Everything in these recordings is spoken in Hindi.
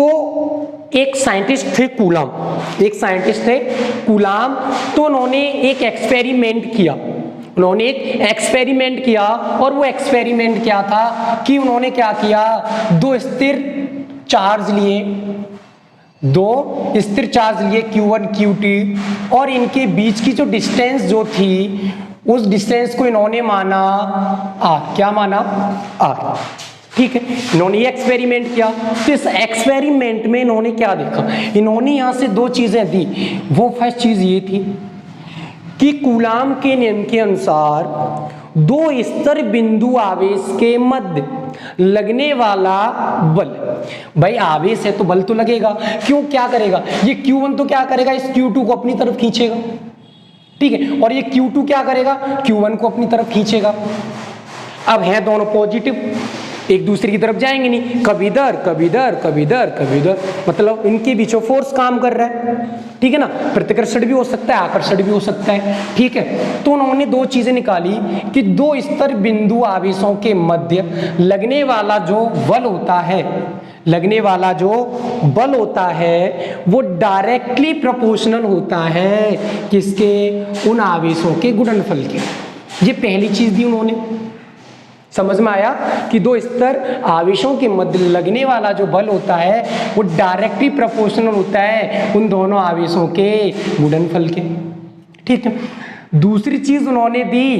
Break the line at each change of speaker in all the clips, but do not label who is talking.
तो एक साइंटिस्ट थे कूलाम, एक साइंटिस्ट थे कूलाम, तो उन्होंने एक एक्सपेरिमेंट किया, उन्होंने एक एक्सपेरिमेंट किया। और वो एक्सपेरिमेंट क्या था कि उन्होंने क्या किया, दो स्थिर चार्ज लिए, दो स्थिर चार्ज लिए Q1 Q2, और इनके बीच की जो डिस्टेंस जो थी उस डिस्टेंस को इन्होंने माना R। क्या माना? R। ठीक है, इन्होंने ये एक्सपेरिमेंट किया। तो इस एक्सपेरिमेंट में इन्होंने क्या देखा, इन्होंने यहां से दो चीजें दी। वो फर्स्ट चीज ये थी कि कूलाम के नियम के अनुसार दो स्तर बिंदु आवेश के मध्य लगने वाला बल, भाई आवेश है तो बल तो लगेगा, क्यों, क्या करेगा ये Q1 तो क्या करेगा, इस Q2 को अपनी तरफ खींचेगा, ठीक है, और ये Q2 क्या करेगा, Q1 को अपनी तरफ खींचेगा। अब हैं दोनों पॉजिटिव, एक दूसरे की तरफ जाएंगे नहीं, कभी इधर कभी इधर कभी इधर कभी इधर, मतलब इनके बीच में फोर्स काम कर रहा है, ठीक है ना, प्रतिकर्षण भी हो सकता है, आकर्षण भी हो सकता है, ठीक है। तो उन्होंने दो चीजें निकाली कि दो स्तर बिंदु आवेशों के मध्य लगने वाला जो बल होता है, लगने वाला जो बल होता है वो डायरेक्टली प्रोपोर्शनल होता है किसके, उन आवेशों के गुणनफल के। ये पहली चीज दी उन्होंने, समझ में आया कि दो स्तर आवेशों के मध्य लगने वाला जो बल होता है वो डायरेक्टली प्रोपोर्शनल होता है उन दोनों आवेशों के गुणनफल के, ठीक है। दूसरी चीज उन्होंने दी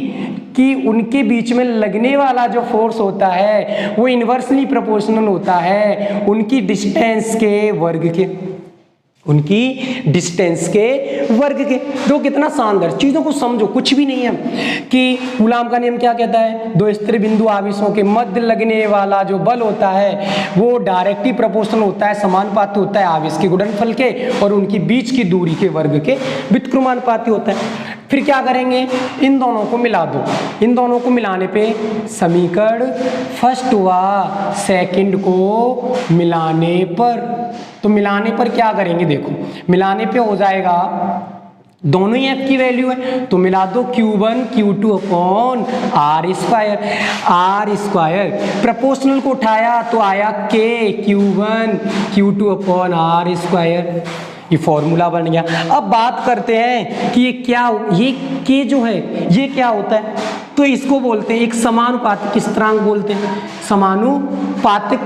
कि उनके बीच में लगने वाला जो फोर्स होता है वो इनवर्सली प्रोपोर्शनल होता है उनकी डिस्टेंस के वर्ग के, उनकी डिस्टेंस के वर्ग के। तो कितना शानदार, चीजों को समझो, कुछ भी नहीं है कि कूलाम का नियम क्या कहता है, दो स्थिर बिंदु आवेशों के मध्य लगने वाला जो बल होता है वो डायरेक्टली प्रोपोर्शनल होता है, समानुपाती होता है आवेश के गुणनफल के, और उनकी बीच की दूरी के वर्ग के व्युत्क्रमानुपाती होता है। फिर क्या करेंगे, इन दोनों को मिला दो, इन दोनों को मिलाने पे समीकरण फर्स्ट व सेकंड को मिलाने पर, तो मिलाने पर क्या करेंगे, देखो मिलाने पे हो जाएगा, दोनों ही f की वैल्यू है तो मिला दो Q1 Q2 upon R square, R square proportional को उठाया तो आया K Q1 Q2 upon R square, ये फॉर्मूला बन गया। अब बात करते हैं कि ये क्या, ये K जो है ये क्या होता है, तो इसको बोलते हैं एक समानुपातिक स्थिरांक बोलते हैं, समानुपातिक,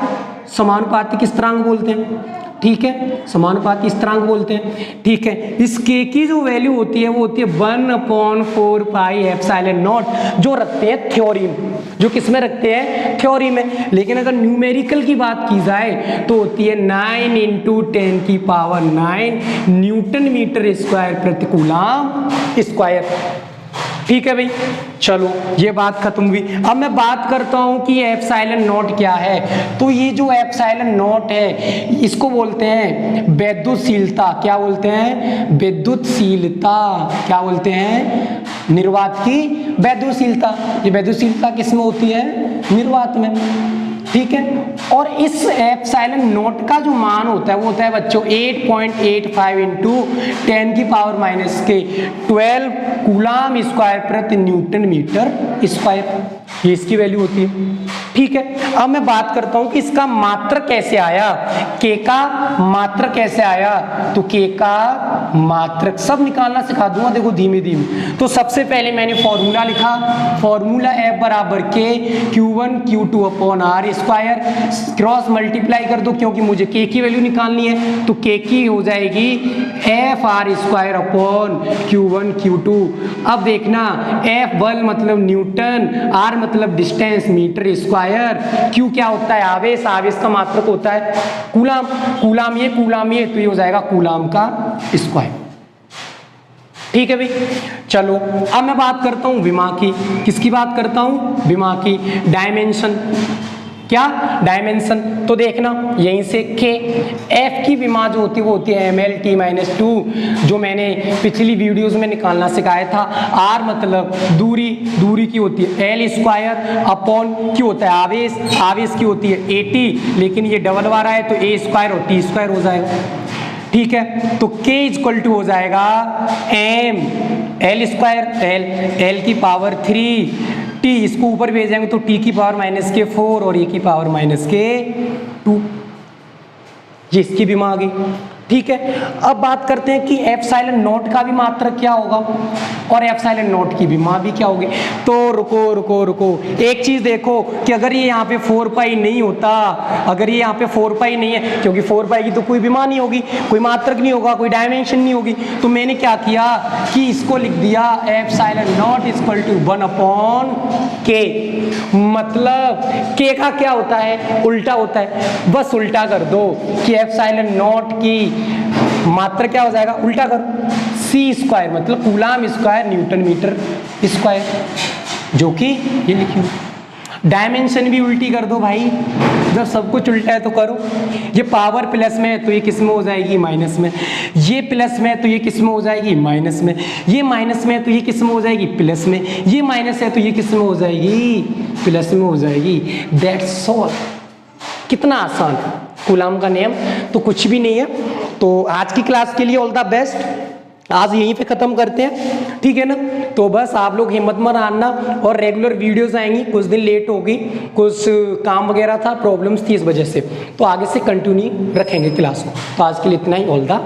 समानुपातिक स्थिरांक बोलते हैं, ठीक है, समानुपाती स्थिरांक बोलते हैं, ठीक है। इस K की जो वैल्यू होती है वो होती है 1/4 पाई एप्सिलॉन नॉट, जो रखते हैं थ्योरी में, जो किस में रखते हैं, थ्योरी में। लेकिन अगर न्यूमेरिकल की बात की जाए तो होती है 9 × 10⁹ न्यूटन मीटर स्क्वायर प्रति कूलाम स्क्वायर, ठीक है भाई। चलो ये बात खत्म हुई। अब मैं बात करता हूं कि एप्सिलॉन नॉट क्या है। तो ये जो एप्सिलॉन नॉट है इसको बोलते हैं वैद्युतशीलता, क्या बोलते हैं, वैद्युतशीलता, क्या बोलते हैं, निर्वात की वैद्युतशीलता। ये वैद्युतशीलता किस में होती है, निर्वात में, ठीक है। और इस एप्सिलॉन नॉट का जो मान होता है वो होता है बच्चों 8.85 × 10⁻⁻12 कूलाम स्क्वायर प्रति न्यूटन मीटर स्क्वायर, ये इसकी वैल्यू होती है, ठीक है। अब मैं बात करता हूं कि इसका मात्रक कैसे आया, K का मात्रक कैसे आया। तो K का मात्रक सब निकालना सिखा दूंगा, देखो धीमे धीमे। तो सबसे पहले मैंने फॉर्मूला लिखा, फॉर्मूला F बराबर K Q1 Q2 upon R square, cross multiply कर दो क्योंकि मुझे K की वैल्यू निकालनी है, तो K की हो जाएगी F R square upon Q1 Q2। अब देखना F बल मतलब न्यूटन, R मतलब डिस्टेंस मीटर स्क्वायर, Q क्या होता है, आवेश, आवेश का मात्रक होता है कूलाम, कूलाम ये तो ये हो जाएगा कूलाम का स्क्वायर, ठीक है भाई। चलो अब मैं बात करता हूं विमा की, किसकी बात करता हूं, विमा की, डायमेंशन, क्या, डायमेंशन। तो देखना यहीं से K, F की विमा जो होती है वो होती है mL/T-2, जो मैंने पिछली वीडियोस में निकालना सिखाया था। R मतलब दूरी, दूरी की होती है L स्क्वायर अपॉन की होता है आवेश, आवेश की होती है AT, लेकिन ये डबल वाला है तो A स्क्वायर और T स्क्वायर हो जाएगा, ठीक है। तो K = हो जाएगा M L स्क्वायर, L की पावर 3, T इसको ऊपर भेजेंगे तो T की पावर -4 और A की पावर -2, ये इसकी भी माँ आ गई, ठीक है। अब बात करते हैं कि एप्सिलॉन नॉट का भी मात्रक क्या होगा और एप्सिलॉन नॉट की भी माँ भी क्या होगी। तो रुको, एक चीज देखो कि अगर ये यहाँ पे 4 पाई नहीं होता, अगर ये यहाँ पे 4 पाई नहीं है, क्योंकि 4 पाई की तो कोई भी मान नहीं होगी, कोई मात्रक नहीं होगा, कोई डायमेंशन नहीं होगी, तो मैंने क्या किया कि इसको लिख दिया epsilon not equal to 1/k। मतलब k का क्या होता है, उल्टा होता है, बस उल्टा कर दो कि एप्सिलॉन नॉट की मात्रा क्या हो जाएगा, उल्टा करो, c² मतलब coulomb square newton metre square, जो कि ये लिखी हुई। डायमेंशन भी उल्टी कर दो भाई, जब सब कुछ उल्टा है तो करो। ये पावर प्लस में है तो ये किस में हो जाएगी, माइनस में। ये प्लस में है तो ये किस में हो जाएगी, माइनस में। ये माइनस में है तो ये किस में हो जाएगी, प्लस में। ये माइनस है तो ये किस में हो जाएगी, प्लस में हो जाएगी। That's all. कितना आसान, कूलाम का नियम तो कुछ भी नहीं है। तो आज की क्लास के लिए ऑल द बेस्ट, आज यहीं पे ख़त्म करते हैं, ठीक है ना। तो बस आप लोग हिम्मत मत हारना, और रेगुलर वीडियोस आएंगी, कुछ दिन लेट होगी, कुछ काम वगैरह था, प्रॉब्लम्स थी इस वजह से, तो आगे से कंटिन्यू रखेंगे क्लास को। तो आज के लिए इतना ही, ऑल द